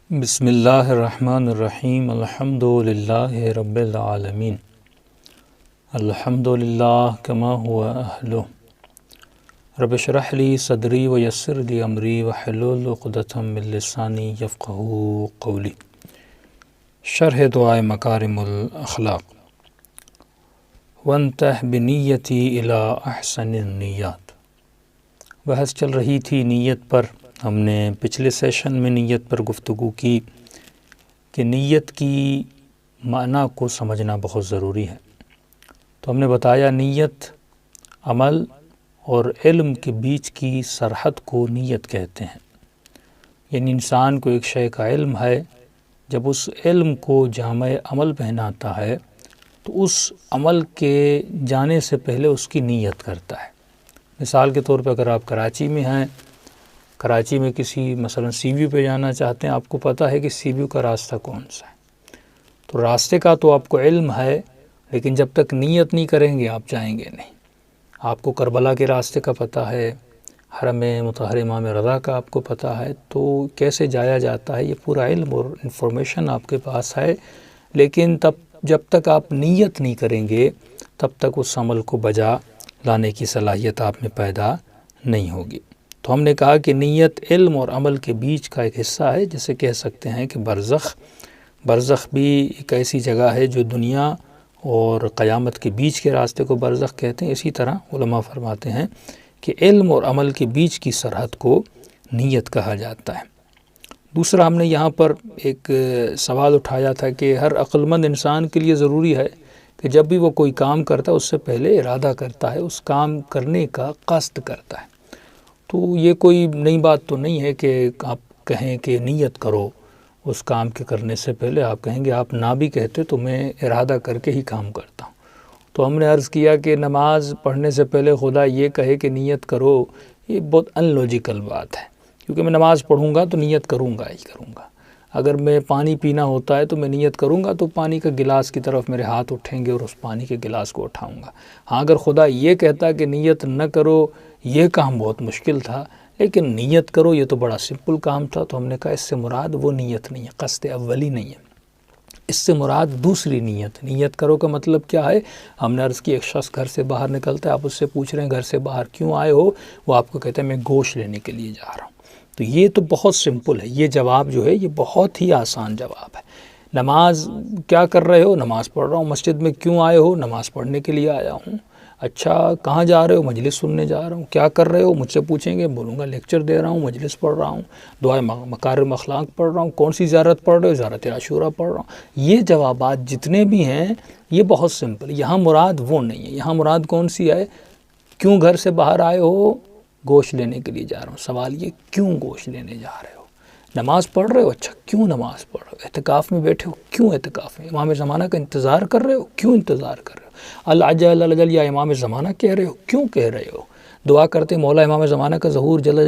بسم اللہ الرحمن الرحیم الحمد للہ رب العالمین الحمد للہ کما ہوا اہلہ رب اشرح لی صدری ویسر لی امری واحلل عقدۃ من لسانی یفقہوا قولی۔ شرح دعائے مکارم الاخلاق۔ وانتہ بنیتی الی احسن النیات۔ بحث چل رہی تھی نیت پر۔ ہم نے پچھلے سیشن میں نیت پر گفتگو کی کہ نیت کی معنی کو سمجھنا بہت ضروری ہے۔ تو ہم نے بتایا نیت عمل اور علم کے بیچ کی سرحد کو نیت کہتے ہیں، یعنی انسان کو ایک شے کا علم ہے، جب اس علم کو جامع عمل پہناتا ہے تو اس عمل کے جانے سے پہلے اس کی نیت کرتا ہے۔ مثال کے طور پہ اگر آپ کراچی میں ہیں، کراچی میں کسی مثلا سی وی پہ جانا چاہتے ہیں، آپ کو پتہ ہے کہ سی وی کا راستہ کون سا ہے، تو راستے کا تو آپ کو علم ہے، لیکن جب تک نیت نہیں کریں گے آپ جائیں گے نہیں۔ آپ کو کربلا کے راستے کا پتہ ہے، حرم مطہر امام رضا کا آپ کو پتہ ہے، تو کیسے جایا جاتا ہے یہ پورا علم اور انفارمیشن آپ کے پاس ہے، لیکن جب تک آپ نیت نہیں کریں گے تب تک اس عمل کو بجا لانے کی صلاحیت آپ میں پیدا نہیں ہوگی۔ تو ہم نے کہا کہ نیت علم اور عمل کے بیچ کا ایک حصہ ہے، جسے کہہ سکتے ہیں کہ برزخ بھی ایک ایسی جگہ ہے جو دنیا اور قیامت کے بیچ کے راستے کو برزخ کہتے ہیں۔ اسی طرح علماء فرماتے ہیں کہ علم اور عمل کے بیچ کی سرحد کو نیت کہا جاتا ہے۔ دوسرا ہم نے یہاں پر ایک سوال اٹھایا تھا کہ ہر عقل مند انسان کے لیے ضروری ہے کہ جب بھی وہ کوئی کام کرتا ہے اس سے پہلے ارادہ کرتا ہے، اس کام کرنے کا قصد کرتا ہے۔ تو یہ کوئی نئی بات تو نہیں ہے کہ آپ کہیں کہ نیت کرو اس کام کے کرنے سے پہلے، آپ کہیں گے آپ نہ بھی کہتے تو میں ارادہ کر کے ہی کام کرتا ہوں۔ تو ہم نے عرض کیا کہ نماز پڑھنے سے پہلے خدا یہ کہے کہ نیت کرو، یہ بہت ان لوجیکل بات ہے، کیونکہ میں نماز پڑھوں گا تو نیت کروں گا ہی کروں گا۔ اگر میں پانی پینا ہوتا ہے تو میں نیت کروں گا تو پانی کا گلاس کی طرف میرے ہاتھ اٹھیں گے اور اس پانی کے گلاس کو اٹھاؤں گا۔ ہاں، اگر خدا یہ کہتا کہ نیت نہ کرو، یہ کام بہت مشکل تھا، لیکن نیت کرو یہ تو بڑا سمپل کام تھا، تو ہم نے کہا اس سے مراد وہ نیت نہیں ہے، قصد اولی نہیں ہے، اس سے مراد دوسری نیت کرو کا مطلب کیا ہے؟ ہم نے عرض کی ایک شخص گھر سے باہر نکلتا ہے، آپ اس سے پوچھ رہے ہیں گھر سے باہر کیوں آئے ہو، وہ آپ کو کہتا ہے میں گوشت لینے کے لیے جا رہا ہوں۔ تو یہ تو بہت سمپل ہے، یہ جواب جو ہے یہ بہت ہی آسان جواب ہے۔ نماز کیا کر رہے ہو؟ نماز پڑھ رہا ہوں۔ مسجد میں کیوں آئے ہو؟ نماز پڑھنے کے لیے آیا ہوں۔ اچھا، کہاں جا رہے ہو؟ مجلس سننے جا رہا ہوں۔ کیا کر رہے ہو؟ مجھ سے پوچھیں گے، بولوں گا لیکچر دے رہا ہوں، مجلس پڑھ رہا ہوں، دعائے مکارم اخلاق پڑھ رہا ہوں۔ کون سی زیارت پڑھ رہے ہو؟ زیارت عاشورہ پڑھ رہا ہوں۔ یہ جوابات جتنے بھی ہیں یہ بہت سمپل، یہاں مراد وہ نہیں ہے۔ یہاں مراد کون سی ہے؟ کیوں گھر سے باہر آئے ہو؟ گوشت لینے کے لیے جا رہا ہوں۔ سوال یہ کیوں گوشت لینے جا رہے ہو؟ نماز پڑھ رہے ہو؟ اچھا، کیوں نماز پڑھ رہے ہو؟ اعتکاف میں بیٹھے ہو؟ کیوں اعتکاف میں؟ امام زمانہ کا انتظار کر رہے ہو؟ کیوں انتظار کر رہے ہو؟ العجل العجل یا امام زمانہ کہہ رہے ہو؟ کیوں کہہ رہے ہو؟ دعا کرتے مولا امام زمانہ کا ظہور جل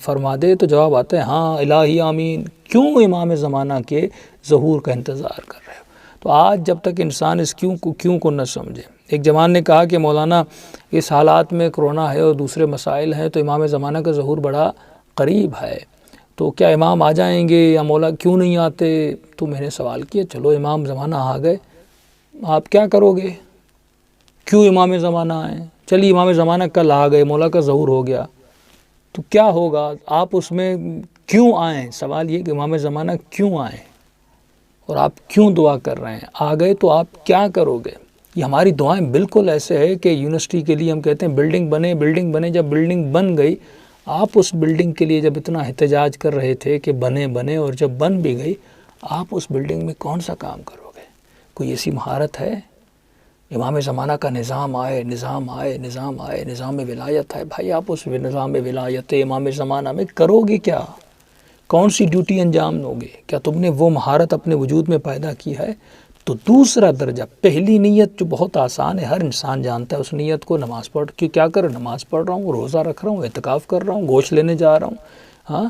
فرما دے، تو جواب آتا ہے ہاں الہی آمین۔ کیوں امام زمانہ کے ظہور کا انتظار کر رہے ہو؟ تو آج جب تک انسان اس کیوں کو نہ سمجھے، ایک جوان نے کہا کہ مولانا اس حالات میں کرونا ہے اور دوسرے مسائل ہیں تو امام زمانہ کا ظہور بڑا قریب ہے، تو کیا امام آ جائیں گے یا مولا کیوں نہیں آتے؟ تو میں نے سوال کیا چلو امام زمانہ آ گئے، آپ کیا کرو گے؟ کیوں امام زمانہ آئیں؟ چلیے امام زمانہ کل آ گئے، مولا کا ظہور ہو گیا، تو کیا ہوگا؟ آپ اس میں کیوں آئیں؟ سوال یہ کہ امام زمانہ کیوں آئیں اور آپ کیوں دعا کر رہے ہیں؟ آ گئے تو آپ کیا کرو گے؟ یہ ہماری دعائیں بالکل ایسے ہے کہ یونیورسٹی کے لیے ہم کہتے ہیں بلڈنگ بنے، جب بلڈنگ بن گئی، آپ اس بلڈنگ کے لیے جب اتنا احتجاج کر رہے تھے کہ بنے اور جب بن بھی گئی، آپ اس بلڈنگ میں کون سا کام کرو گے؟ کوئی ایسی مہارت ہے؟ امام زمانہ کا نظام آئے، نظام ولایت ہے، بھائی آپ اس نظام ولایت امام زمانہ میں کرو گے کیا؟ کون سی ڈیوٹی انجام دو گے؟ کیا تم نے وہ مہارت اپنے وجود میں پیدا کی ہے؟ تو دوسرا درجہ، پہلی نیت جو بہت آسان ہے، ہر انسان جانتا ہے اس نیت کو، نماز پڑھ کے کیا کرو؟ نماز پڑھ رہا ہوں، روزہ رکھ رہا ہوں، اعتکاف کر رہا ہوں، گوشت لینے جا رہا ہوں، ہاں،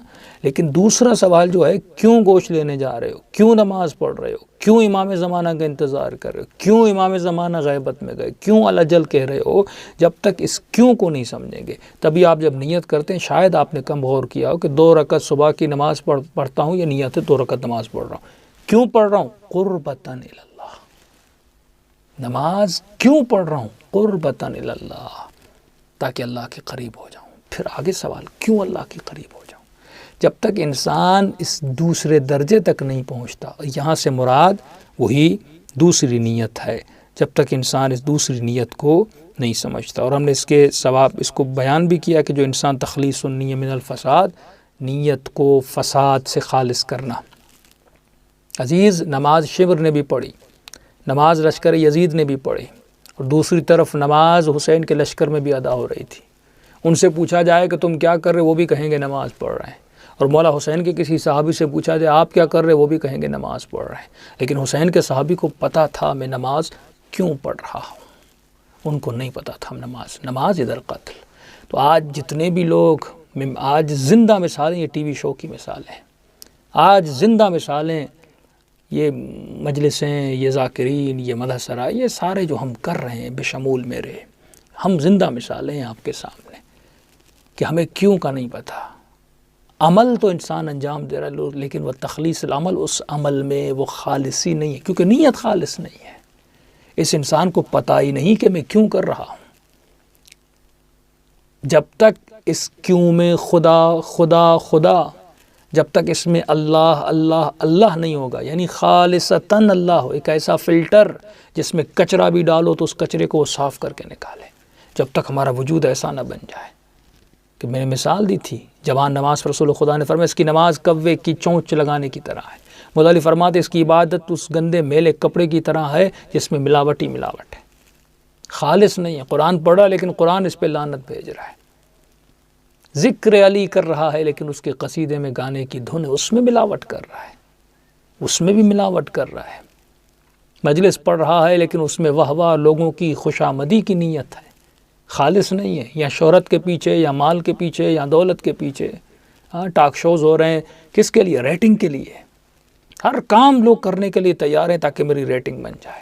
لیکن دوسرا سوال جو ہے، کیوں گوشت لینے جا رہے ہو، کیوں نماز پڑھ رہے ہو، کیوں امام زمانہ کا انتظار کر رہے ہو، کیوں امام زمانہ غیبت میں گئے، کیوں الجل کہہ رہے ہو، جب تک اس کیوں کو نہیں سمجھیں گے تبھی آپ جب نیت کرتے ہیں، شاید آپ نے کم غور کیا ہو کہ 2 رکعت صبح کی نماز پڑھتا ہوں، یہ نیت ہے 2 رکعت نماز پڑھ رہا ہوں، کیوں پڑھ رہا ہوں؟ قربتاً اللہ، نماز کیوں پڑھ رہا ہوں؟ قربتاً اللہ، تاکہ اللہ کے قریب ہو جاؤں۔ پھر آگے سوال، کیوں اللہ کے قریب ہو جاؤں؟ جب تک انسان اس دوسرے درجے تک نہیں پہنچتا، یہاں سے مراد وہی دوسری نیت ہے، جب تک انسان اس دوسری نیت کو نہیں سمجھتا۔ اور ہم نے اس کے ثواب اس کو بیان بھی کیا کہ جو انسان تخلیص النیہ من الفساد، نیت کو فساد سے خالص کرنا۔ عزیز، نماز شبر نے بھی پڑھی، نماز لشکر یزید نے بھی پڑھی، اور دوسری طرف نماز حسین کے لشکر میں بھی ادا ہو رہی تھی۔ ان سے پوچھا جائے کہ تم کیا کر رہے، وہ بھی کہیں گے نماز پڑھ رہے ہیں، اور مولا حسین کے کسی صحابی سے پوچھا جائے آپ کیا کر رہے، وہ بھی کہیں گے نماز پڑھ رہے ہیں۔ لیکن حسین کے صحابی کو پتہ تھا میں نماز کیوں پڑھ رہا ہوں، ان کو نہیں پتہ تھا نماز ادھر قتل۔ تو آج جتنے بھی لوگ، آج زندہ مثالیں یہ ٹی وی شو کی مثالیں، آج زندہ مثالیں یہ مجلسیں، یہ ذاکرین، یہ مدح سرائے، یہ سارے جو ہم کر رہے ہیں بشمول میرے، ہم زندہ مثالیں ہیں آپ کے سامنے کہ ہمیں کیوں کا نہیں پتہ۔ عمل تو انسان انجام دے رہا ہے، لیکن وہ تخلیص العمل، اس عمل میں وہ خالصی نہیں ہے، کیونکہ نیت خالص نہیں ہے۔ اس انسان کو پتہ ہی نہیں کہ میں کیوں کر رہا ہوں۔ جب تک اس کیوں میں خدا خدا خدا، جب تک اس میں اللہ اللہ اللہ نہیں ہوگا، یعنی خالصتاً اللہ ہو، ایک ایسا فلٹر جس میں کچرا بھی ڈالو تو اس کچرے کو وہ صاف کر کے نکالے، جب تک ہمارا وجود ایسا نہ بن جائے کہ میں نے مثال دی تھی جوان نماز پر رسول خدا نے فرمایا اس کی نماز کوے کی چونچ لگانے کی طرح ہے۔ مولا علی فرماتے اس کی عبادت اس گندے میلے کپڑے کی طرح ہے جس میں ملاوٹ ہی ملاوٹ ہے، خالص نہیں ہے۔ قرآن پڑھا لیکن قرآن اس پہ لعنت بھیج رہا ہے، ذکر علی کر رہا ہے لیکن اس کے قصیدے میں گانے کی دھن ہے، اس میں ملاوٹ کر رہا ہے، اس میں بھی ملاوٹ کر رہا ہے۔ مجلس پڑھ رہا ہے لیکن اس میں واہ واہ لوگوں کی خوشامدی کی نیت ہے، خالص نہیں ہے، یا شہرت کے پیچھے، یا مال کے پیچھے، یا دولت کے پیچھے۔ ٹاک شوز ہو رہے ہیں کس کے لیے؟ ریٹنگ کے لیے۔ ہر کام لوگ کرنے کے لیے تیار ہیں تاکہ میری ریٹنگ بن جائے،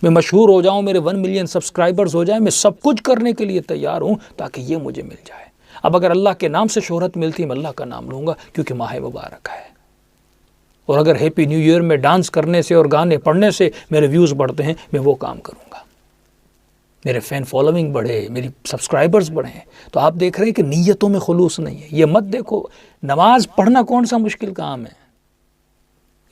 میں مشہور ہو جاؤں، میرے 1 ملین سبسکرائبرز ہو جائیں، میں سب کچھ کرنے کے لیے تیار ہوں تاکہ یہ مجھے مل جائے۔ اب اگر اللہ کے نام سے شہرت ملتی میں اللہ کا نام لوں گا کیونکہ ماہ مبارک ہے، اور اگر ہیپی نیو ایئر میں ڈانس کرنے سے اور گانے پڑھنے سے میرے ویوز بڑھتے ہیں میں وہ کام کروں گا، میرے فین فالوئنگ بڑھے، میری سبسکرائبرز بڑھیں۔ تو آپ دیکھ رہے ہیں کہ نیتوں میں خلوص نہیں ہے۔ یہ مت دیکھو نماز پڑھنا کون سا مشکل کام ہے،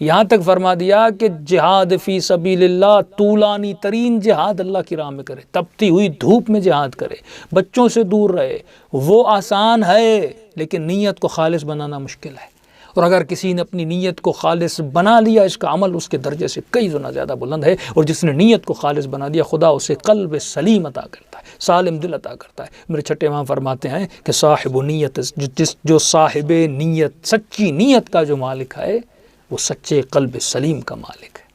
یہاں تک فرما دیا کہ جہاد فی سبیل اللہ، طولانی ترین جہاد اللہ کی راہ میں کرے، تپتی ہوئی دھوپ میں جہاد کرے، بچوں سے دور رہے، وہ آسان ہے، لیکن نیت کو خالص بنانا مشکل ہے۔ اور اگر کسی نے اپنی نیت کو خالص بنا لیا، اس کا عمل اس کے درجے سے کئی گنا زیادہ بلند ہے، اور جس نے نیت کو خالص بنا دیا خدا اسے قلب سلیم عطا کرتا ہے، سالم دل عطا کرتا ہے۔ میرے چھٹے امام فرماتے ہیں کہ صاحب نیت، جو صاحب نیت، سچی نیت کا جو مالک ہے وہ سچے قلب سلیم کا مالک ہے۔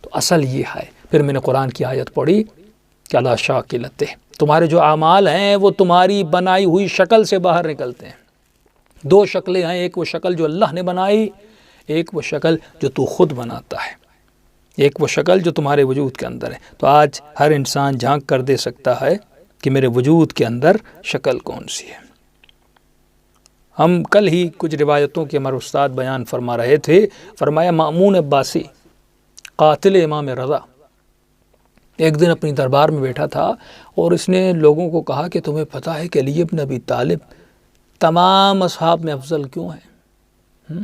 تو اصل یہ ہے۔ پھر میں نے قرآن کی آیت پڑھی کہ اللہ شاکلتہ، تمہارے جو اعمال ہیں وہ تمہاری بنائی ہوئی شکل سے باہر نکلتے ہیں۔ 2 شکلیں ہیں، ایک وہ شکل جو اللہ نے بنائی، ایک وہ شکل جو تو خود بناتا ہے، ایک وہ شکل جو تمہارے وجود کے اندر ہے۔ تو آج ہر انسان جھانک کر دے سکتا ہے کہ میرے وجود کے اندر شکل کون سی ہے۔ ہم کل ہی کچھ روایتوں کے ہمارے استاد بیان فرما رہے تھے، فرمایا مأمون عباسی قاتل امام رضا ایک دن اپنی دربار میں بیٹھا تھا، اور اس نے لوگوں کو کہا کہ تمہیں پتہ ہے کہ علی بن ابی طالب تمام اصحاب میں افضل کیوں ہیں؟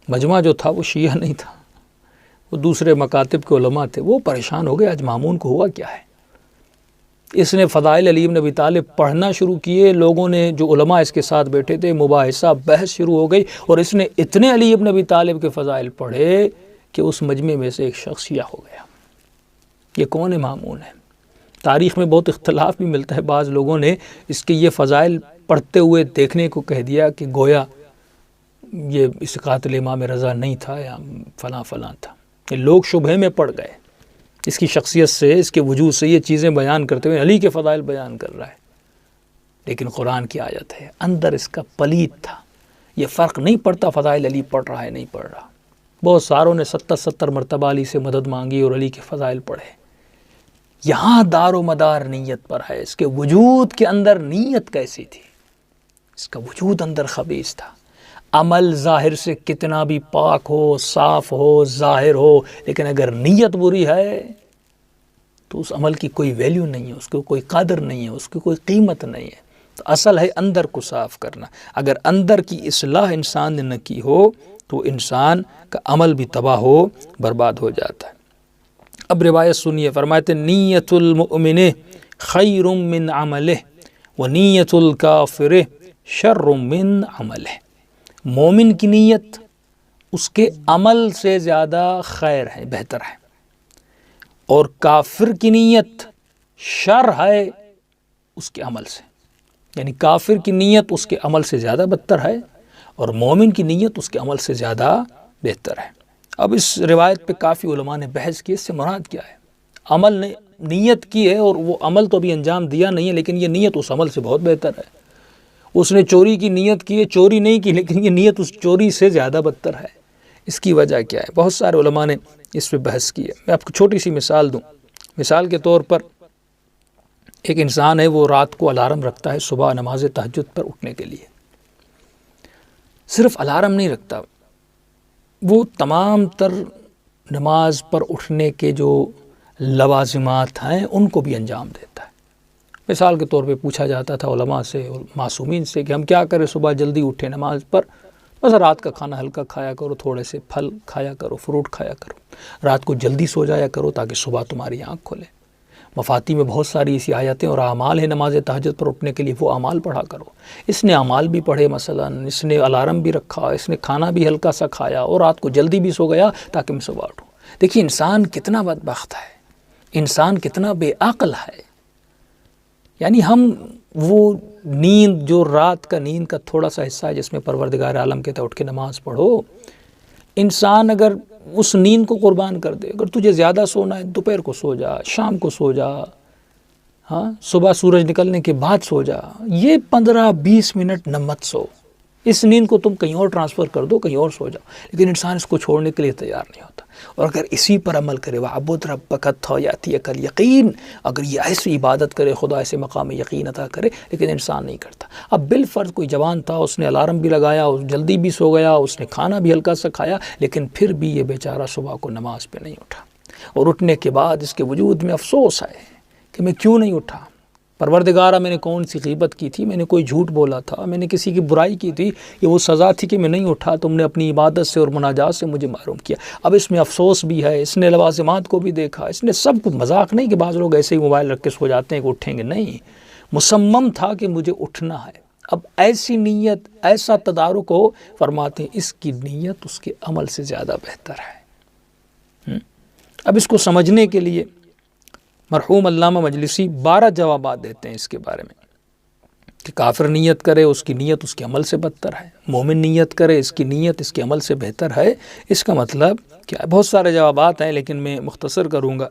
مجمع جو تھا وہ شیعہ نہیں تھا، وہ دوسرے مکاتب کے علماء تھے۔ وہ پریشان ہو گئے آج مامون کو ہوا کیا ہے۔ اس نے فضائل علی بن ابی طالب پڑھنا شروع کیے، لوگوں نے جو علماء اس کے ساتھ بیٹھے تھے مباحثہ بحث شروع ہو گئی، اور اس نے اتنے علی بن ابی طالب کے فضائل پڑھے کہ اس مجمع میں سے ایک شخص شیعہ ہو گیا۔ یہ کون ہے؟ مامون ہے۔ تاریخ میں بہت اختلاف بھی ملتا ہے، بعض لوگوں نے اس کے یہ فضائل پڑھتے ہوئے دیکھنے کو کہہ دیا کہ گویا یہ اس قاتل امام رضا نہیں تھا یا فلاں فلاں تھا۔ یہ لوگ شبہ میں پڑ گئے، اس کی شخصیت سے، اس کے وجود سے یہ چیزیں بیان کرتے ہوئے علی کے فضائل بیان کر رہا ہے، لیکن قرآن کی آیت ہے، اندر اس کا پلید تھا، یہ فرق نہیں پڑتا فضائل علی پڑھ رہا ہے نہیں پڑھ رہا. بہت ساروں نے 70 مرتبہ علی سے مدد مانگی اور علی کے فضائل پڑھے. یہاں دار و مدار نیت پر ہے. اس کے وجود کے اندر نیت کیسی تھی؟ اس کا وجود اندر خبیث تھا. عمل ظاہر سے کتنا بھی پاک ہو، صاف ہو، ظاہر ہو، لیکن اگر نیت بری ہے تو اس عمل کی کوئی ویلیو نہیں ہے، اس کو کوئی قدر نہیں ہے، اس کی کوئی قیمت نہیں ہے. تو اصل ہے اندر کو صاف کرنا. اگر اندر کی اصلاح انسان نے نہ کی ہو تو انسان کا عمل بھی تباہ ہو برباد ہو جاتا ہے. اب روایت سنیے. فرماتے نیت المؤمن خیر من عملہ ونیت الکافر شر من عملہ. مومن کی نیت اس کے عمل سے زیادہ خیر ہے، بہتر ہے، اور کافر کی نیت شر ہے اس کے عمل سے. یعنی کافر کی نیت اس کے عمل سے زیادہ بدتر ہے اور مومن کی نیت اس کے عمل سے زیادہ بہتر ہے. اب اس روایت پہ کافی علماء نے بحث کی، اس سے مراد کیا ہے؟ عمل نے نیت کی ہے اور وہ عمل تو ابھی انجام دیا نہیں ہے، لیکن یہ نیت اس عمل سے بہت بہتر ہے. اس نے چوری کی نیت کی ہے، چوری نہیں کی، لیکن یہ نیت اس چوری سے زیادہ بدتر ہے. اس کی وجہ کیا ہے؟ بہت سارے علماء نے اس پہ بحث کی ہے. میں آپ کو چھوٹی سی مثال دوں. مثال کے طور پر ایک انسان ہے، وہ رات کو الارم رکھتا ہے صبح نماز تہجد پر اٹھنے کے لیے. صرف الارم نہیں رکھتا، وہ تمام تر نماز پر اٹھنے کے جو لوازمات ہیں ان کو بھی انجام دیتا ہے. مثال کے طور پہ پوچھا جاتا تھا علماء سے اور معصومین سے کہ ہم کیا کریں صبح جلدی اٹھیں نماز پر؟ بس رات کا کھانا ہلکا کھایا کرو، تھوڑے سے پھل کھایا کرو، فروٹ کھایا کرو، رات کو جلدی سو جایا کرو تاکہ صبح تمہاری آنکھ کھلے. مفاتی میں بہت ساری ایسی آیتیں اور اعمال ہیں نماز تہجد پر اٹھنے کے لیے، وہ اعمال پڑھا کرو. اس نے اعمال بھی پڑھے، مثلا اس نے الارم بھی رکھا، اس نے کھانا بھی ہلکا سا کھایا اور رات کو جلدی بھی سو گیا تاکہ میں صبح اٹھوں. دیکھیے انسان کتنا بدبخت ہے، انسان کتنا بے عقل ہے. یعنی ہم وہ نیند جو رات کا نیند کا تھوڑا سا حصہ ہے جس میں پروردگار عالم کہتا ہے اٹھ کے نماز پڑھو، انسان اگر اس نیند کو قربان کر دے، اگر تجھے زیادہ سونا ہے دوپہر کو سو جا، شام کو سو جا، ہاں صبح سورج نکلنے کے بعد سو جا، یہ 15-20 منٹ نہ مت سو. اس نیند کو تم کہیں اور ٹرانسفر کر دو، کہیں اور سو جاؤ. لیکن انسان اس کو چھوڑنے کے لیے تیار نہیں ہوتا. اور اگر اسی پر عمل کرے وَعْبُدْ رَبَّكَ حَتَّىٰ يَأْتِيَكَ الْيَقِينُ، اگر یہ ایسی عبادت کرے، خدا ایسے مقام یقین عطا کرے، لیکن انسان نہیں کرتا. اب بالفرض کوئی جوان تھا، اس نے الارم بھی لگایا، جلدی بھی سو گیا، اس نے کھانا بھی ہلکا سا کھایا، لیکن پھر بھی یہ بیچارہ صبح کو نماز پہ نہیں اٹھا. اور اٹھنے کے بعد اس کے وجود میں افسوس ہے کہ میں کیوں نہیں اٹھا. پروردگارہ میں نے کون سی غیبت کی تھی، میں نے کوئی جھوٹ بولا تھا، میں نے کسی کی برائی کی تھی، یہ وہ سزا تھی کہ میں نہیں اٹھا. تم نے اپنی عبادت سے اور مناجات سے مجھے محروم کیا. اب اس میں افسوس بھی ہے. اس نے لوازمات کو بھی دیکھا، اس نے سب کچھ. مذاق نہیں کہ بعض لوگ ایسے ہی موبائل رکھ کے سو جاتے ہیں کہ اٹھیں گے، نہیں، مصمم تھا کہ مجھے اٹھنا ہے. اب ایسی نیت، ایسا تدارک ہو، فرماتے ہیں اس کی نیت اس کے عمل سے زیادہ بہتر ہے. اب اس کو سمجھنے کے لیے مرحوم علامہ مجلسی 12 جوابات دیتے ہیں اس کے بارے میں کہ کافر نیت کرے اس کی نیت اس کے عمل سے بدتر ہے، مومن نیت کرے اس کی نیت اس کے عمل سے بہتر ہے. اس کا مطلب کیا ہے؟ بہت سارے جوابات ہیں لیکن میں مختصر کروں گا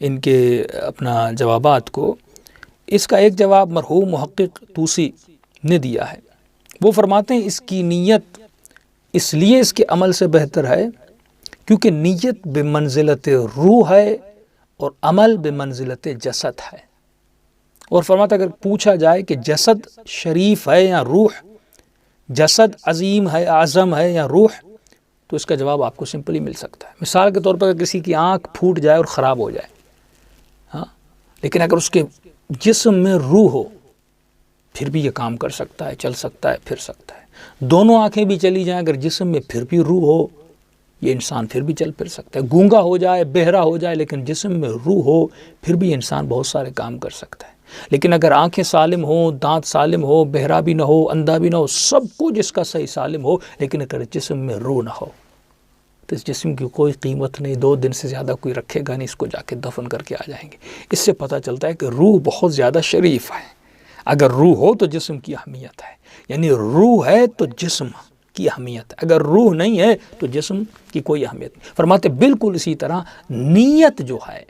ان کے اپنا جوابات کو. اس کا ایک جواب مرحوم محقق طوسی نے دیا ہے. وہ فرماتے ہیں اس کی نیت اس لیے اس کے عمل سے بہتر ہے کیونکہ نیت بمنزلت روح ہے اور عمل بمنزلت جسد ہے. اور فرماتا اگر پوچھا جائے کہ جسد شریف ہے یا روح، جسد عظیم ہے، اعظم ہے یا روح، تو اس کا جواب آپ کو سمپلی مل سکتا ہے. مثال کے طور پر اگر کسی کی آنکھ پھوٹ جائے اور خراب ہو جائے، ہاں، لیکن اگر اس کے جسم میں روح ہو پھر بھی یہ کام کر سکتا ہے، چل سکتا ہے، پھر سکتا ہے. دونوں آنکھیں بھی چلی جائیں اگر جسم میں پھر بھی روح ہو، یہ انسان پھر بھی چل پھر سکتا ہے. گونگا ہو جائے، بہرا ہو جائے، لیکن جسم میں روح ہو پھر بھی انسان بہت سارے کام کر سکتا ہے. لیکن اگر آنکھیں سالم ہوں، دانت سالم ہو، بہرا بھی نہ ہو، اندھا بھی نہ ہو، سب کچھ اس کا صحیح سالم ہو، لیکن اگر جسم میں روح نہ ہو تو اس جسم کی کوئی قیمت نہیں. 2 دن سے زیادہ کوئی رکھے گا نہیں، اس کو جا کے دفن کر کے آ جائیں گے. اس سے پتہ چلتا ہے کہ روح بہت زیادہ شریف ہے. اگر روح ہو تو جسم کی اہمیت ہے، یعنی روح ہے تو جسم کی اہمیت ہے. اگر روح نہیں ہے تو جسم کی کوئی اہمیت نہیں. فرماتے بالکل اسی طرح نیت جو ہے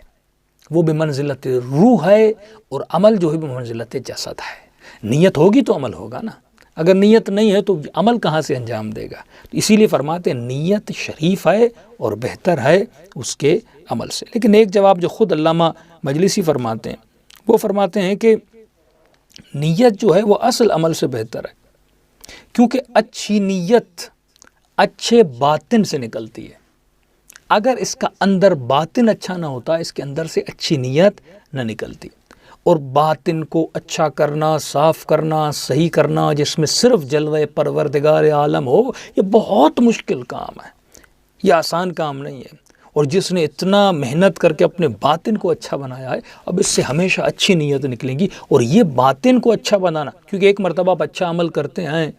وہ بمنزلت روح ہے اور عمل جو ہے بمنزلت جسد ہے. نیت ہوگی تو عمل ہوگا نا. اگر نیت نہیں ہے تو عمل کہاں سے انجام دے گا؟ تو اسی لیے فرماتے ہیں نیت شریف ہے اور بہتر ہے اس کے عمل سے۔ لیکن ایک جواب جو خود علامہ مجلسی فرماتے ہیں، وہ فرماتے ہیں کہ نیت جو ہے وہ اصل عمل سے بہتر ہے، کیونکہ اچھی نیت اچھے باطن سے نکلتی ہے۔ اگر اس کا اندر باطن اچھا نہ ہوتا، اس کے اندر سے اچھی نیت نہ نکلتی، اور باطن کو اچھا کرنا، صاف کرنا، صحیح کرنا، جس میں صرف جلوہ پروردگار عالم ہو، یہ بہت مشکل کام ہے، یہ آسان کام نہیں ہے۔ اور جس نے اتنا محنت کر کے اپنے باطن کو اچھا بنایا ہے، اب اس سے ہمیشہ اچھی نیت نکلیں گی۔ اور یہ باطن کو اچھا بنانا، کیونکہ ایک مرتبہ آپ اچھا عمل کرتے ہیں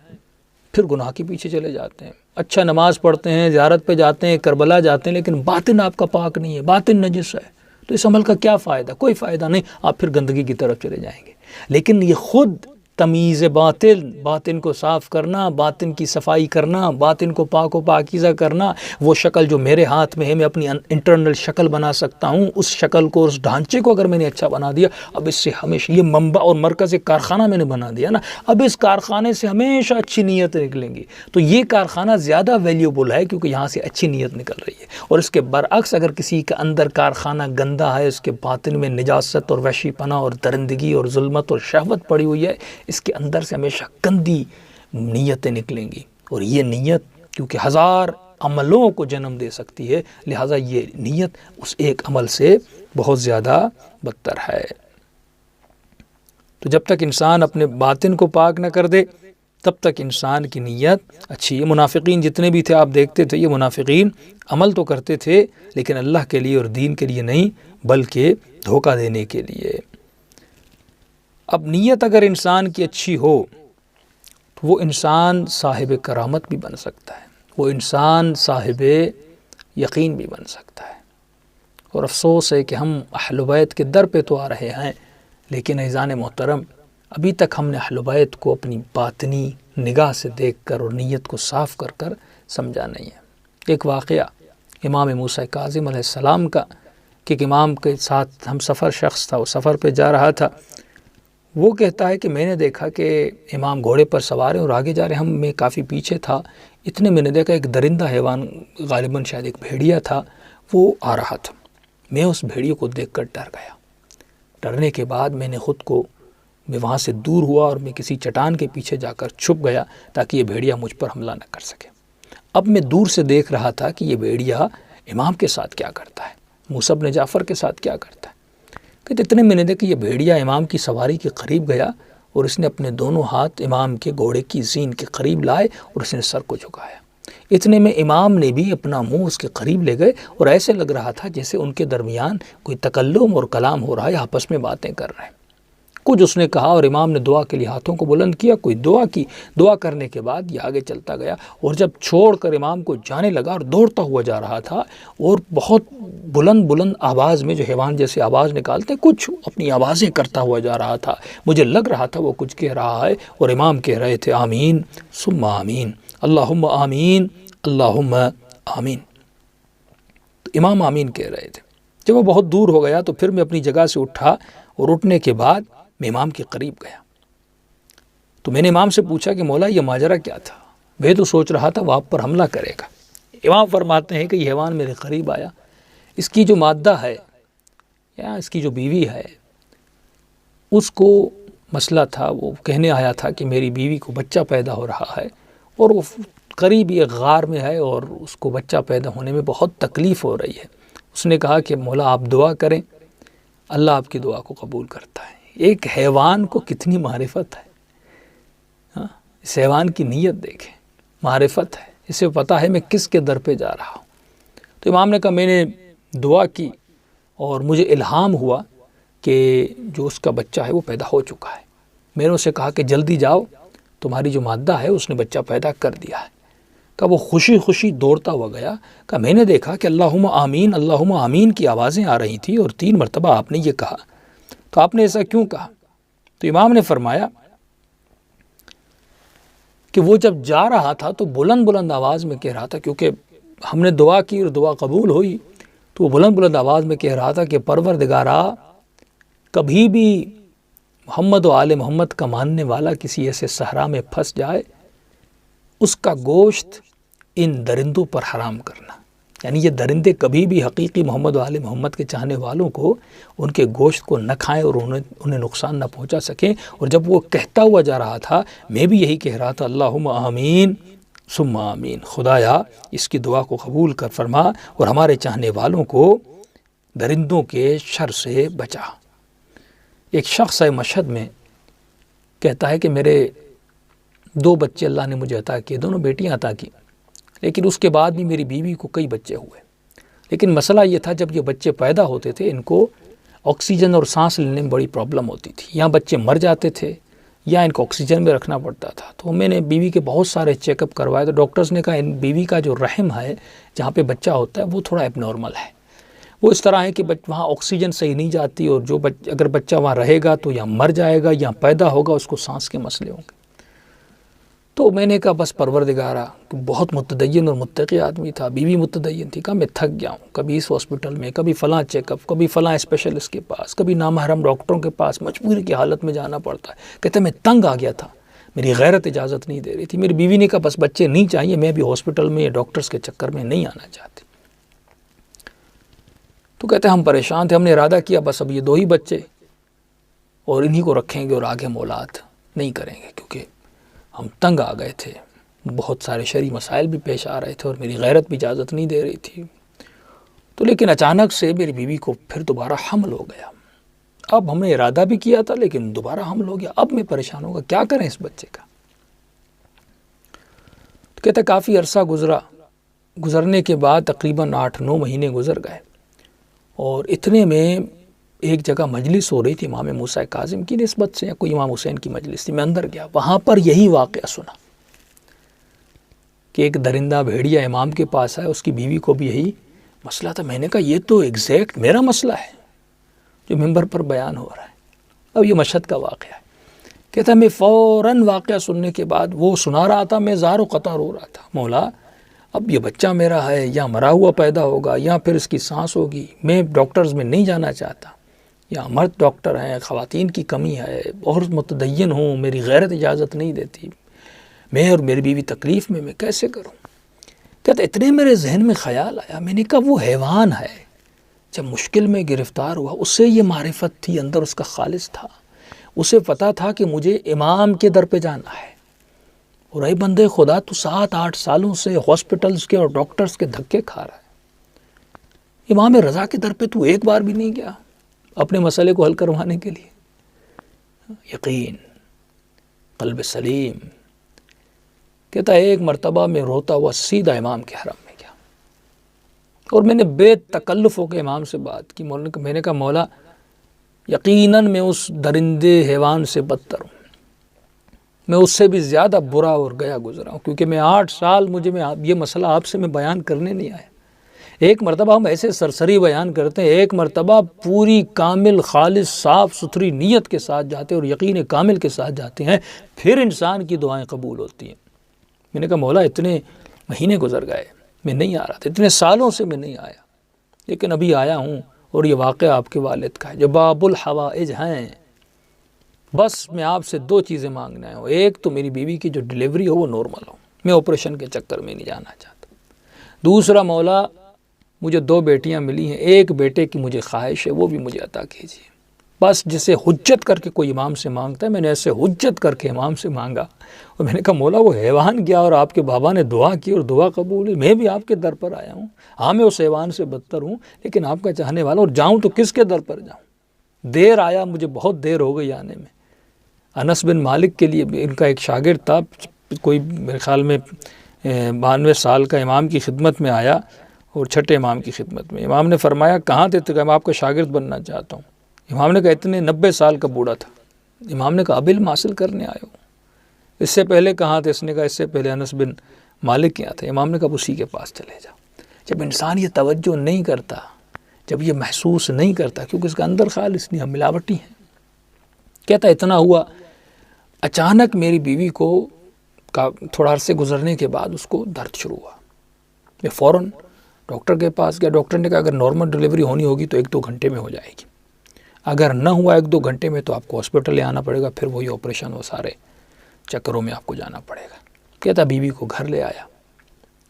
پھر گناہ کے پیچھے چلے جاتے ہیں، اچھا نماز پڑھتے ہیں، زیارت پہ جاتے ہیں، کربلا جاتے ہیں، لیکن باطن آپ کا پاک نہیں ہے، باطن نجس ہے، تو اس عمل کا کیا فائدہ؟ کوئی فائدہ نہیں، آپ پھر گندگی کی طرف چلے جائیں گے۔ لیکن یہ خود تمیز باطن، باطن کو صاف کرنا، باطن کی صفائی کرنا، باطن کو پاک و پاکیزہ کرنا، وہ شکل جو میرے ہاتھ میں ہے، میں اپنی انٹرنل شکل بنا سکتا ہوں، اس شکل کو، اس ڈھانچے کو اگر میں نے اچھا بنا دیا، اب اس سے ہمیشہ یہ منبع اور مرکز ایک کارخانہ میں نے بنا دیا نا، اب اس کارخانے سے ہمیشہ اچھی نیت نکلیں گی۔ تو یہ کارخانہ زیادہ ویلیوبل ہے کیونکہ یہاں سے اچھی نیت نکل رہی ہے۔ اور اس کے برعکس اگر کسی کا اندر کارخانہ گندا ہے، اس کے باطن میں نجاست اور وحشی پنا اور درندگی اور ظلمت اور شہوت پڑی ہوئی ہے، اس کے اندر سے ہمیشہ گندی نیتیں نکلیں گی۔ اور یہ نیت کیونکہ ہزار عملوں کو جنم دے سکتی ہے، لہٰذا یہ نیت اس ایک عمل سے بہت زیادہ بدتر ہے۔ تو جب تک انسان اپنے باطن کو پاک نہ کر دے تب تک انسان کی نیت اچھی ہے۔ منافقین جتنے بھی تھے آپ دیکھتے تھے، یہ منافقین عمل تو کرتے تھے لیکن اللہ کے لیے اور دین کے لیے نہیں، بلکہ دھوکہ دینے کے لیے۔ اب نیت اگر انسان کی اچھی ہو تو وہ انسان صاحب کرامت بھی بن سکتا ہے، وہ انسان صاحب یقین بھی بن سکتا ہے۔ اور افسوس ہے کہ ہم اہل بیت کے در پہ تو آ رہے ہیں، لیکن عزیزان محترم ابھی تک ہم نے اہل بیت کو اپنی باطنی نگاہ سے دیکھ کر اور نیت کو صاف کر کر سمجھا نہیں ہے۔ ایک واقعہ امام موسیٰ کاظم علیہ السلام کا، کہ ایک امام کے ساتھ ہم سفر شخص تھا، وہ سفر پہ جا رہا تھا، وہ کہتا ہے کہ میں نے دیکھا کہ امام گھوڑے پر سوار ہیں اور آگے جا رہے ہیں، میں کافی پیچھے تھا، اتنے میں نے دیکھا ایک درندہ حیوان، غالباً شاید ایک بھیڑیا تھا، وہ آ رہا تھا۔ میں اس بھیڑیے کو دیکھ کر ڈر گیا۔ ڈرنے کے بعد میں نے خود کو، میں وہاں سے دور ہوا اور میں کسی چٹان کے پیچھے جا کر چھپ گیا تاکہ یہ بھیڑیا مجھ پر حملہ نہ کر سکے۔ اب میں دور سے دیکھ رہا تھا کہ یہ بھیڑیا امام کے ساتھ کیا کرتا ہے، موسیٰ بن جعفر کے ساتھ کیا کرتا ہے۔ کہ اتنے میں نے دیکھا کہ یہ بھیڑیا امام کی سواری کے قریب گیا اور اس نے اپنے دونوں ہاتھ امام کے گھوڑے کی زین کے قریب لائے اور اس نے سر کو جھکایا۔ اتنے میں امام نے بھی اپنا منہ اس کے قریب لے گئے اور ایسے لگ رہا تھا جیسے ان کے درمیان کوئی تکلم اور کلام ہو رہا ہے، آپس میں باتیں کر رہے ہیں۔ کچھ اس نے کہا اور امام نے دعا کے لیے ہاتھوں کو بلند کیا، کوئی دعا کی، دعا کرنے کے بعد یہ آگے چلتا گیا اور جب چھوڑ کر امام کو جانے لگا اور دوڑتا ہوا جا رہا تھا اور بہت بلند آواز میں، جو حیوان جیسے آواز نکالتے کچھ اپنی آوازیں کرتا ہوا جا رہا تھا، مجھے لگ رہا تھا وہ کچھ کہہ رہا ہے اور امام کہہ رہے تھے آمین ثم آمین، اللہم آمین اللہم آمین۔ تو امام آمین کہہ رہے تھے۔ جب وہ بہت دور ہو گیا تو پھر میں اپنی جگہ سے اٹھا اور اٹھنے کے بعد میں امام کے قریب گیا تو میں نے امام سے پوچھا کہ مولا یہ ماجرا کیا تھا؟ میں تو سوچ رہا تھا وہ آپ پر حملہ کرے گا۔ امام فرماتے ہیں کہ یہ حیوان میرے قریب آیا، اس کی جو مادہ ہے یا اس کی جو بیوی ہے، اس کو مسئلہ تھا، وہ کہنے آیا تھا کہ میری بیوی کو بچہ پیدا ہو رہا ہے اور وہ قریب ایک غار میں ہے اور اس کو بچہ پیدا ہونے میں بہت تکلیف ہو رہی ہے۔ اس نے کہا کہ مولا آپ دعا کریں، اللہ آپ کی دعا کو قبول کرتا ہے۔ ایک حیوان کو کتنی معرفت ہے، اس حیوان کی نیت دیکھیں، معرفت ہے، اسے پتہ ہے میں کس کے در پہ جا رہا ہوں۔ تو امام نے کہا میں نے دعا کی اور مجھے الہام ہوا کہ جو اس کا بچہ ہے وہ پیدا ہو چکا ہے۔ میں نے اسے کہا کہ جلدی جاؤ، تمہاری جو مادہ ہے اس نے بچہ پیدا کر دیا ہے۔ کہ وہ خوشی خوشی دوڑتا ہوا گیا۔ کہ میں نے دیکھا کہ اللہم آمین کی آوازیں آ رہی تھی اور 3 مرتبہ آپ نے یہ کہا، تو آپ نے ایسا کیوں کہا؟ تو امام نے فرمایا کہ وہ جب جا رہا تھا تو بلند آواز میں کہہ رہا تھا، کیونکہ ہم نے دعا کی اور دعا قبول ہوئی، تو وہ بلند آواز میں کہہ رہا تھا کہ پروردگارا کبھی بھی محمد و آل محمد کا ماننے والا کسی ایسے صحرا میں پھنس جائے، اس کا گوشت ان درندوں پر حرام کرنا، یعنی یہ درندے کبھی بھی حقیقی محمد و آل محمد کے چاہنے والوں کو ان کے گوشت کو نہ کھائیں اور انہیں نقصان نہ پہنچا سکیں۔ اور جب وہ کہتا ہوا جا رہا تھا، میں بھی یہی کہہ رہا تھا، اللہم آمین ثم آمین، خدایا اس کی دعا کو قبول کر فرما اور ہمارے چاہنے والوں کو درندوں کے شر سے بچا۔ ایک شخص ہے مشہد میں، کہتا ہے کہ میرے 2 بچے اللہ نے مجھے عطا کیے، دونوں بیٹیاں عطا کی، لیکن اس کے بعد بھی میری بیوی کو کئی بچے ہوئے، لیکن مسئلہ یہ تھا جب یہ بچے پیدا ہوتے تھے ان کو آکسیجن اور سانس لینے میں بڑی پرابلم ہوتی تھی، یا بچے مر جاتے تھے یا ان کو آکسیجن میں رکھنا پڑتا تھا۔ تو میں نے بیوی کے بہت سارے چیک اپ کروائے، تو ڈاکٹرز نے کہا ان بیوی کا جو رحم ہے جہاں پہ بچہ ہوتا ہے وہ تھوڑا ایب نارمل ہے، وہ اس طرح ہے کہ وہاں آکسیجن صحیح نہیں جاتی، اور اگر بچہ وہاں رہے گا تو یا مر جائے گا یا پیدا ہوگا اس کو سانس کے مسئلے ہوں گے۔ تو میں نے کہا بس پروردگارا، بہت متدین اور متقی آدمی تھا، بیوی متدین تھی، کہا میں تھک گیا ہوں، کبھی اس ہاسپٹل میں، کبھی فلاں چیک اپ، کبھی فلاں اسپیشلسٹ کے پاس، کبھی نامحرم ڈاکٹروں کے پاس، مجبوری کی حالت میں جانا پڑتا ہے۔ کہتے میں تنگ آ گیا تھا، میری غیرت اجازت نہیں دے رہی تھی۔ میری بیوی نے کہا بس بچے نہیں چاہیے، میں بھی ہاسپٹل میں یا ڈاکٹرز کے چکر میں نہیں آنا چاہتی۔ تو کہتے ہم پریشان تھے، ہم نے ارادہ کیا بس اب یہ 2 ہی بچے اور انہی کو رکھیں گے اور آگے مولاد نہیں کریں گے، کیونکہ ہم تنگ آ گئے تھے، بہت سارے شرعی مسائل بھی پیش آ رہے تھے اور میری غیرت بھی اجازت نہیں دے رہی تھی۔ تو لیکن اچانک سے میری بیوی کو پھر دوبارہ حمل ہو گیا۔ اب ہم نے ارادہ بھی کیا تھا لیکن دوبارہ حمل ہو گیا، اب میں پریشان ہوگا، کیا کریں اس بچے کا۔ تو کہتے کافی عرصہ گزرنے کے بعد تقریباً 8-9 مہینے گزر گئے، اور اتنے میں ایک جگہ مجلس ہو رہی تھی امام موسیٰ کاظم کی نسبت سے، یا کوئی امام حسین کی مجلس تھی، میں اندر گیا، وہاں پر یہی واقعہ سنا کہ ایک درندہ بھیڑیا امام کے پاس ہے، اس کی بیوی کو بھی یہی مسئلہ تھا۔ میں نے کہا یہ تو ایگزیکٹ میرا مسئلہ ہے جو ممبر پر بیان ہو رہا ہے۔ اب یہ مشہد کا واقعہ ہے۔ کہتا ہے میں فوراً واقعہ سننے کے بعد، وہ سنا رہا تھا، میں زار و قطع رو رہا تھا، مولا اب یہ بچہ میرا ہے یا مرا ہوا پیدا ہوگا یا پھر اس کی سانس ہوگی، میں ڈاکٹرز میں نہیں جانا چاہتا، یا مرد ڈاکٹر ہیں، خواتین کی کمی ہے، بہت متدین ہوں، میری غیرت اجازت نہیں دیتی، میں اور میری بیوی تکلیف میں کیسے کروں۔ کہتا اتنے میرے ذہن میں خیال آیا، میں نے کہا وہ حیوان ہے، جب مشکل میں گرفتار ہوا اسے یہ معرفت تھی، اندر اس کا خالص تھا، اسے پتا تھا کہ مجھے امام کے در پہ جانا ہے، اور اے بندے خدا تو 7-8 سالوں سے ہاسپٹلز کے اور ڈاکٹرز کے دھکے کھا رہا ہے، امام رضا کے در پہ تو ایک بار بھی نہیں گیا اپنے مسئلے کو حل کروانے کے لیے۔ یقین، قلب سلیم۔ کہتا ہے ایک مرتبہ میں روتا ہوا سیدھا امام کے حرم میں گیا، اور میں نے بے تکلف ہو کے امام سے بات کی۔ میں نے کہا مولا یقیناً میں اس درندے حیوان سے بدتر ہوں، میں اس سے بھی زیادہ برا اور گیا گزرا ہوں، کیونکہ میں 8 سال یہ مسئلہ آپ سے میں بیان کرنے نہیں آیا۔ ایک مرتبہ ہم ایسے سرسری بیان کرتے ہیں، ایک مرتبہ پوری کامل خالص صاف ستھری نیت کے ساتھ جاتے ہیں اور یقین کامل کے ساتھ جاتے ہیں، پھر انسان کی دعائیں قبول ہوتی ہیں۔ میں نے کہا مولا اتنے مہینے گزر گئے، میں نہیں آ رہا تھا، اتنے سالوں سے میں نہیں آیا، لیکن ابھی آیا ہوں، اور یہ واقعہ آپ کے والد کا ہے جو باب الحوائج ہیں۔ بس میں آپ سے 2 چیزیں مانگنا ہے، ایک تو میری بیوی کی جو ڈیلیوری ہو وہ نارمل ہو، میں آپریشن کے چکر میں نہیں جانا چاہتا۔ دوسرا مولا مجھے 2 بیٹیاں ملی ہیں، ایک بیٹے کی مجھے خواہش ہے، وہ بھی مجھے عطا کیجیے۔ بس جسے حجت کر کے کوئی امام سے مانگتا ہے، میں نے ایسے حجت کر کے امام سے مانگا، اور میں نے کہا مولا وہ حیوان گیا اور آپ کے بابا نے دعا کی اور دعا قبول ہوئی، میں بھی آپ کے در پر آیا ہوں، ہاں میں اس حیوان سے بدتر ہوں لیکن آپ کا چاہنے والا، اور جاؤں تو کس کے در پر جاؤں۔ دیر آیا، مجھے بہت دیر ہو گئی آنے میں۔ انس بن مالک کے لیے ان کا ایک شاگرد تھا، کوئی میرے خیال میں 92 سال کا، امام کی خدمت میں آیا، اور چھٹے امام کی خدمت میں امام نے فرمایا کہاں تھے؟ تو میں آپ کا شاگرد بننا چاہتا ہوں۔ امام نے کہا اتنے 90 سال کا بوڑھا تھا۔ امام نے کہا اب علم حاصل کرنے آئے ہو؟ اس سے پہلے کہاں تھے؟ اس نے کہا اس سے پہلے انس بن مالک کیا تھے۔ امام نے کہا اسی کے پاس چلے جاؤ۔ جب انسان یہ توجہ نہیں کرتا، جب یہ محسوس نہیں کرتا، کیونکہ اس کا اندر خالص نہیں، ہم ملاوٹی ہیں۔ کہتا اتنا ہوا، اچانک میری بیوی کو تھوڑا عرصے گزرنے کے بعد اس کو درد شروع ہوا۔ میں فوراً ڈاکٹر کے پاس گیا، ڈاکٹر نے کہا اگر نارمل ڈیلیوری ہونی ہوگی تو 1-2 گھنٹے میں ہو جائے گی، اگر نہ ہوا 1-2 گھنٹے میں تو آپ کو ہاسپٹل لے آنا پڑے گا، پھر وہی آپریشن، وہ سارے چکروں میں آپ کو جانا پڑے گا۔ کہتا بیوی کو گھر لے آیا،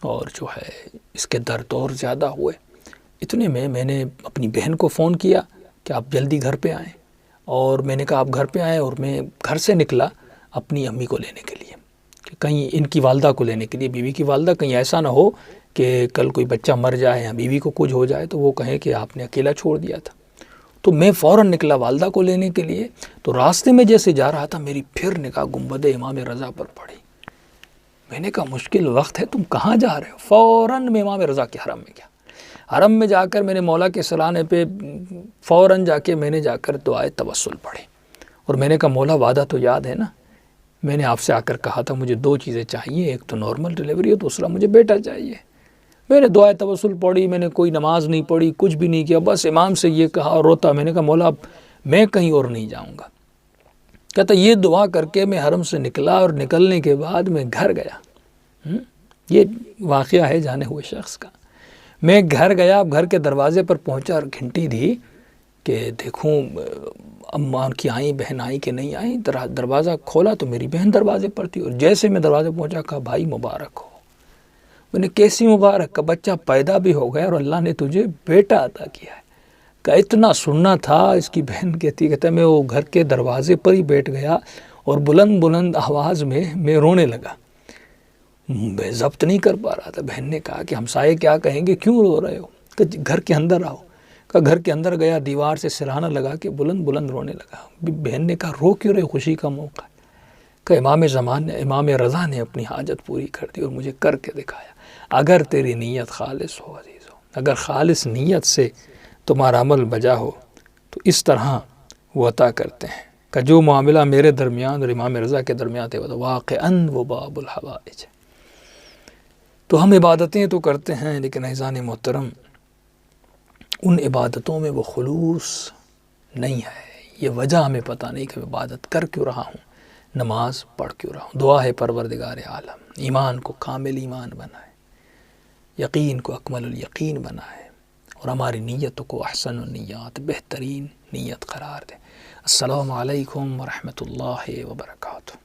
اور جو ہے اس کے درد اور زیادہ ہوئے۔ اتنے میں نے اپنی بہن کو فون کیا کہ آپ جلدی گھر پہ آئیں، اور میں نے کہا آپ گھر پہ آئیں، اور میں گھر سے نکلا اپنی امی کو لینے کے لیے، کہ کہیں ان کی والدہ کو لینے کے لیے، بیوی کی والدہ، کہیں ایسا نہ ہو کہ کل کوئی بچہ مر جائے یا بیوی کو کچھ ہو جائے تو وہ کہے کہ آپ نے اکیلا چھوڑ دیا تھا۔ تو میں فوراً نکلا والدہ کو لینے کے لیے، تو راستے میں جیسے جا رہا تھا میری پھر نگاہ گنبد امام رضا پر پڑی۔ میں نے کہا مشکل وقت ہے، تم کہاں جا رہے ہو؟ فوراً میں امام رضا کے حرم میں گیا۔ حرم میں جا کر میں نے مولا کے سرانے پہ فوراً جا کے میں نے جا کر دعائے توسل پڑھی، اور میں نے کہا مولا وعدہ تو یاد ہے نا، میں نے آپ سے آ کر کہا تھا مجھے 2 چیزیں چاہیے، ایک تو نارمل ڈیلیوری ہے، دوسرا مجھے بیٹا چاہیے۔ میں نے دعائے توسل پڑھی، میں نے کوئی نماز نہیں پڑھی، کچھ بھی نہیں کیا، بس امام سے یہ کہا اور روتا۔ میں نے کہا مولا میں کہیں اور نہیں جاؤں گا۔ کہتا یہ دعا کر کے میں حرم سے نکلا، اور نکلنے کے بعد میں گھر گیا۔ یہ واقعہ ہے جانے ہوئے شخص کا۔ میں گھر گیا، گھر کے دروازے پر پہنچا اور گھنٹی دی کہ دیکھوں اماں کی آئیں، بہن آئی کہ نہیں آئی۔ دروازہ کھولا تو میری بہن دروازے پر تھی، اور جیسے میں دروازے پہنچا کہا بھائی مبارک ہو۔ میں نے کیسی مبارک؟ کا بچہ پیدا بھی ہو گیا اور اللہ نے تجھے بیٹا عطا کیا ہے۔ کہ اتنا سننا تھا۔ اس کی بہن کہتا میں وہ گھر کے دروازے پر ہی بیٹھ گیا، اور بلند بلند آواز میں رونے لگا۔ میں ضبط نہیں کر پا رہا تھا۔ بہن نے کہا کہ ہمسائے کیا کہیں گے، کیوں رو رہے ہو؟ کہ گھر کے اندر آؤ۔ کہ گھر کے اندر گیا، دیوار سے سرہانہ لگا کے بلند بلند رونے لگا۔ بہن نے کہا رو کیوں رہے، خوشی کا موقع ہے۔ کہ امام رضا نے اپنی حاجت پوری کر دی اور مجھے کر کے دکھایا۔ اگر تیری نیت خالص ہو عزیزو، اگر خالص نیت سے تمہارا عمل بجا ہو تو اس طرح وہ عطا کرتے ہیں کہ جو معاملہ میرے درمیان اور امام رضا کے درمیان تھے وہ واقعاً وہ باب الحوائج ہے۔ تو ہم عبادتیں تو کرتے ہیں، لیکن عزیزان محترم ان عبادتوں میں وہ خلوص نہیں ہے۔ یہ وجہ ہمیں پتہ نہیں کہ عبادت کر کیوں رہا ہوں، نماز پڑھ کیوں رہا ہوں۔ دعا ہے پروردگار عالم ایمان کو کامل ایمان بنائے، یقین کو اکمل الیقین بنائے، اور ہماری نیتوں کو احسن النیات، بہترین نیت قرار دے۔ السلام علیکم ورحمۃ اللہ وبرکاتہ۔